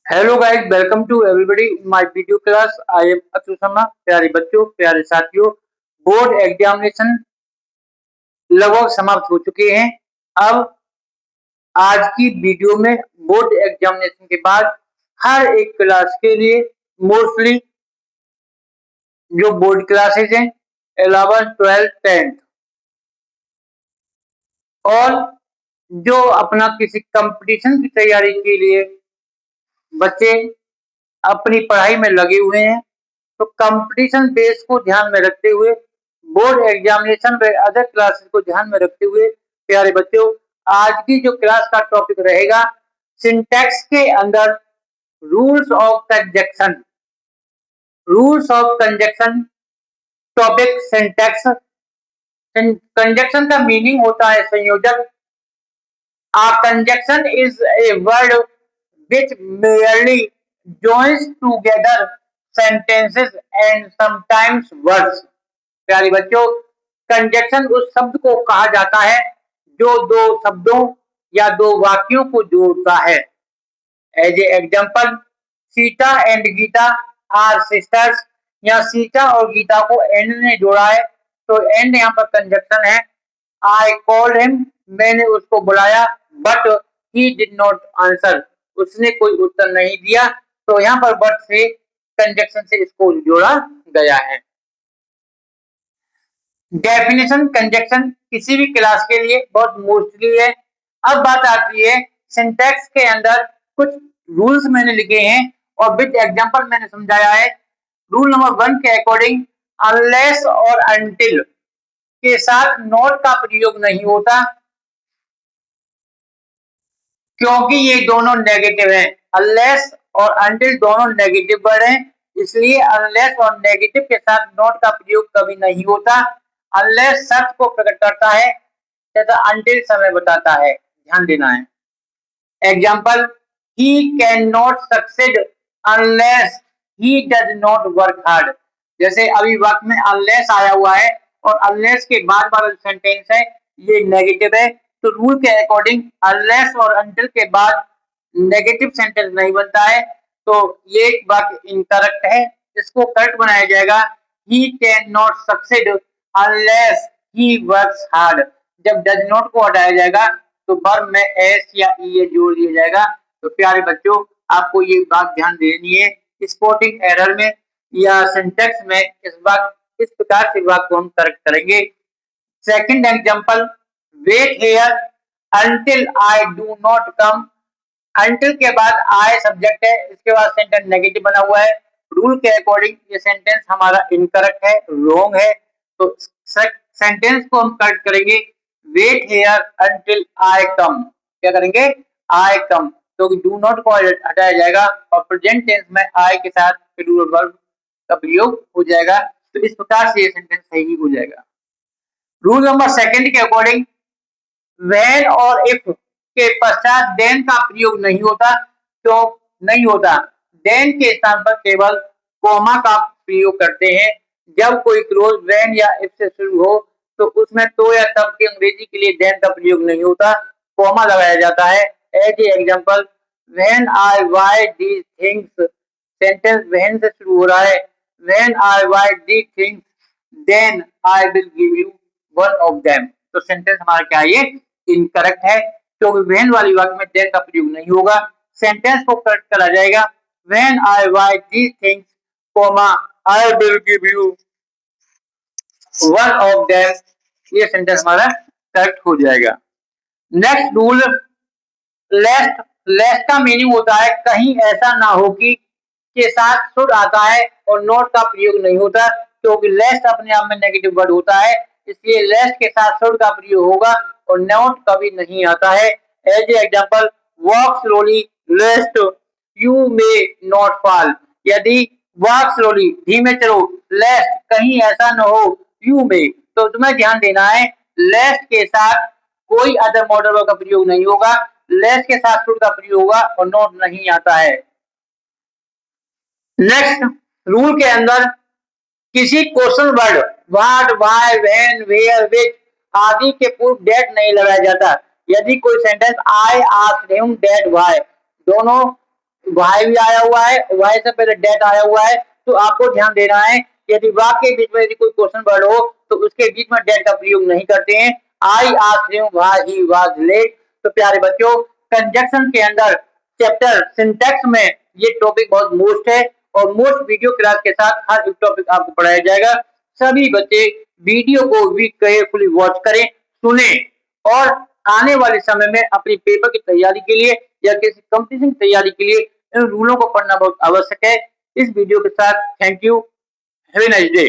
Hello guys, welcome to everybody in my video class. I am Atul Sharma. प्यारे बच्चों, प्यारे साथियों, बोर्ड एग्जामिनेशन लगभग समाप्त हो चुके हैं। अब आज की वीडियो में बोर्ड एग्जामिनेशन के बाद हर एक क्लास के लिए मोस्टली जो बोर्ड क्लासेज हैं 11, 12, 10 और जो अपना किसी कंपटीशन की तैयारी के लिए बच्चे अपनी पढ़ाई में लगे हुए हैं, तो कंपटीशन बेस को ध्यान में रखते हुए, बोर्ड एग्जामिनेशन व अदर क्लासेस को ध्यान में रखते हुए, प्यारे बच्चों, आज की जो क्लास का टॉपिक रहेगा सिंटैक्स के अंदर rules of conjunction. Rules of conjunction topic syntax. Conjunction का मीनिंग होता है संयोजक। A conjunction is a word which merely joins together sentences and sometimes words। प्यारे बच्चों, कंजक्शन उस शब्द को कहा जाता है जो दो शब्दों या दो वाक्यों को जोड़ता है। As a example, Sita and Gita are sisters. या सीता और गीता को एंड ने जोड़ा है, तो एंड यहाँ पर कंजक्शन है। आई कॉल्ड हिम, मैंने उसको बुलाया, but he did not answer, उसने कोई उत्तर नहीं दिया, तो यहाँ पर बट से कंजक्शन से इसको जोड़ा गया है। डेफिनेशन कंजक्शन किसी भी क्लास के लिए बहुत मोस्टली है। अब बात आती है सिंटैक्स के अंदर कुछ रूल्स मैंने लिखे हैं और विद एग्जांपल मैंने समझाया है। रूल नंबर 1 के अकॉर्डिंग अनलेस और अनटिल के साथ नॉट का प्रयोग नहीं होता, क्योंकि ये दोनों नेगेटिव हैं। अनलेस और अनटिल दोनों नेगेटिव वर्ड हैं, इसलिए अनलेस और नेगेटिव के साथ नॉट का प्रयोग कभी नहीं होता। अनलेस शर्त को प्रकट करता है तथा अनटिल समय बताता है, ध्यान देना है। Example, he can not succeed unless he does not work hard. जैसे अभी वाक्य में अनलेस आया हुआ है और अनलेस के बाद वाला सेंटेंस है ये नेगेटिव है, तो रूल के अकॉर्डिंग अनलेस और अनटिल के बाद नेगेटिव सेंटेंस नहीं बनता है, तो ये वाक्य इनकरेक्ट है। इसको करेक्ट बनाया जाएगा, he can not succeed unless he works hard. जब डज नॉट को हटाया जाएगा तो वर्ब में एस या ई जोड़ दिया जाएगा। तो प्यारे बच्चों, आपको ये बात ध्यान देनी है, स्पोर्टिंग एरर में या सिंटैक्स में इस प्रकार से वाक्य को हम करेक्ट करेंगे। Second example, wait here until I do not come. Until के बाद आई सब्जेक्ट है, इसके बाद सेंटेंस नेगेटिव बना हुआ है। रूल के अकॉर्डिंग ये सेंटेंस हमारा इनकरेक्ट है, रॉन्ग है, तो सेंटेंस को हम करेक्ट करेंगे, वेट हियर अंटिल आई कम। क्या करेंगे? आई कम, तो डू नॉट को हटाया जाएगा और प्रेजेंट टेंस में आई के साथ शेड्यूल वर्ब का प्रयोग हो जाएगा। तो इस प्रकार से ये सेंटेंस सही हो जाएगा। रूल नंबर सेकंड के अकॉर्डिंग व्हेन और इफ के पश्चात देन का प्रयोग नहीं होता। तो नहीं होता, देन के स्थान पर केवल कोमा का प्रयोग करते हैं। जब कोई क्लोज व्हेन या इफ से शुरू हो तो उसमें तो या तब के अंग्रेजी के लिए देन का प्रयोग नहीं होता, कोमा लगाया जाता है। As a example, when I buy these things. Sentence when से शुरू हो रहा है, when I buy these things then I will give you one of them. तो सेंटेंस हमारा क्या है? ये इनकरेक्ट है, क्योंकि व्हेन वाली वाक्य में देन का प्रयोग नहीं होगा। सेंटेंस को करेक्ट करा जाएगा, when I buy these things comma I will give you one of them. ये सेंटेंस हमारा करेक्ट हो जाएगा। Next rule, लेस्ट। लेस्ट का मीनिंग होता है कहीं ऐसा ना हो कि के साथ शुड आता है और नॉट का प्रयोग नहीं होता, क्योंकि लेस्ट अपने आप में नेगेटिव वर्ड होता है, इसलिए लेस्ट के साथ शुड का प्रयोग होगा और नॉट कभी नहीं आता है। As a example, walk slowly lest you may not fall. यदि वॉक स्लोली धीमे चलो, लेस्ट कहीं ऐसा न हो, यू मे, तो तुम्हें ध्यान देना है लेस्ट के साथ कोई अदर मॉडल का प्रयोग नहीं होगा, लेस के साथ शुड का प्रयोग होगा और नॉट नहीं आता है। नेक्स्ट रूल के अंदर किसी question word what, why, when, where, which आदि के पूर्व डेट नहीं लगाया जाता। यदि कोई sentence I asked him that why दोनों वाई भी आया हुआ है, वाई से पहले डेट आया हुआ है, तो आपको ध्यान देना है यदि वाक्य के बीच में यदि कोई क्वेश्चन वर्ड हो तो उसके बीच में डेट का प्रयोग नहीं करते हैं। I asked him why he was late. तो प्यारे बच्चों, कंजक्शन के अंदर चैप्टर सिंटैक्स में ये टॉपिक बहुत मोस्ट है और मोस्ट वीडियो क्लास के साथ हर एक टॉपिक आपको पढ़ाया जाएगा। सभी बच्चे वीडियो को भी केयरफुली वॉच करें, सुने और आने वाले समय में अपनी पेपर की तैयारी के लिए या किसी कंपटीशन की तैयारी के लिए इन रूलों को पढ़ना बहुत आवश्यक है। इस वीडियो के साथ thank you, have a nice day.